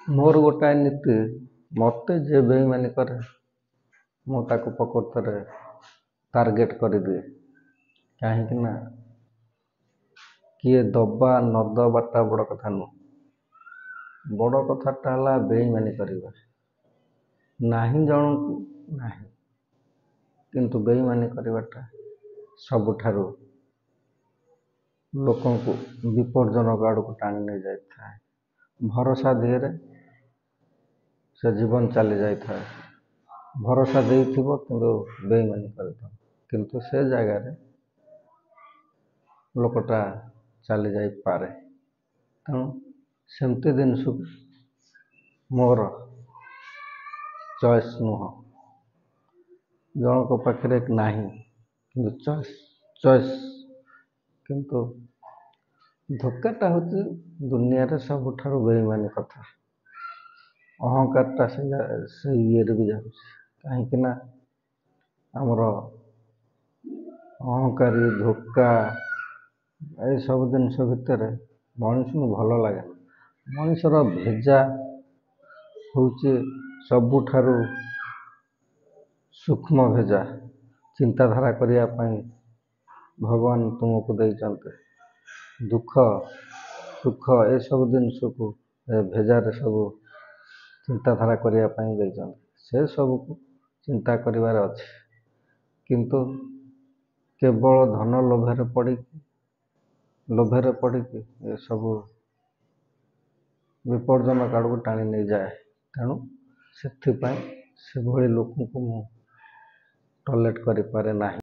ମୋର ଗୋଟାଏ ନୀତି, ମୋତେ ଯିଏ ବେଇମାନି କରେ ମୁଁ ତାକୁ ପ୍ରକୃତରେ ଟାର୍ଗେଟ୍ କରିଦିଏ। କାହିଁକି ନା କିଏ ଦବା ନ ଦବାଟା ବଡ଼ କଥା ନୁହଁ। ବଡ଼ କଥାଟା ହେଲା ବେଇମାନି କରିବା। ନାହିଁ ଜଣକୁ ନାହିଁ, କିନ୍ତୁ ବେଇମାନି କରିବାଟା ସବୁଠାରୁ ଲୋକଙ୍କୁ ବିପଜ୍ଜନକ ଆଡ଼କୁ ଟାଣି ନେଇଯାଇଥାଏ। ଭରସା ଦିହରେ ସେ ଜୀବନ ଚାଲି ଯାଇଥାଏ। ଭରସା ଦେଇଥିବ କିନ୍ତୁ ବେଇମାନି କରିଥିବ, କିନ୍ତୁ ସେ ଜାଗାରେ ଲୋକଟା ଚାଲି ଯାଇପାରେ। ତେଣୁ ସେମିତି ଜିନିଷକୁ ମୋର ଚଏସ୍ ନୁହଁ। ଜଣଙ୍କ ପାଖରେ ନାହିଁ କିନ୍ତୁ ଚଏସ୍ କିନ୍ତୁ ଧୋକାଟା ହେଉଛି ଦୁନିଆରେ ସବୁଠାରୁ ବେଇମାନି କଥା। ଅହଙ୍କାରଟା ସେ ଇଏରେ ବି ଯାଉଛି। କାହିଁକି ନା ଆମର ଅହଙ୍କାରୀ, ଧୋକା ଏସବୁ ଜିନିଷ ଭିତରେ ମଣିଷକୁ ଭଲ ଲାଗେ ନା। ମଣିଷର ଭେଜା ହେଉଛି ସବୁଠାରୁ ସୂକ୍ଷ୍ମ ଭେଜା। ଚିନ୍ତାଧାରା କରିବା ପାଇଁ ଭଗବାନ ତୁମକୁ ଦେଇଛନ୍ତି। ଦୁଃଖ ସୁଖ ଏସବୁ ଜିନିଷକୁ ଭେଜାରେ ସବୁ ଚିନ୍ତାଧାରା କରିବା ପାଇଁ ଦେଇଛନ୍ତି। ସେ ସବୁକୁ ଚିନ୍ତା କରିବାର ଅଛି, କିନ୍ତୁ କେବଳ ଧନ ଲୋଭରେ ପଡ଼ିକି ଏସବୁ ବିପଜ୍ଜନକ ଆଡ଼କୁ ଟାଣି ନେଇଯାଏ। ତେଣୁ ସେଥିପାଇଁ ସେଭଳି ଲୋକଙ୍କୁ ମୁଁ ଟଲେଟ୍ କରିପାରେ ନାହିଁ।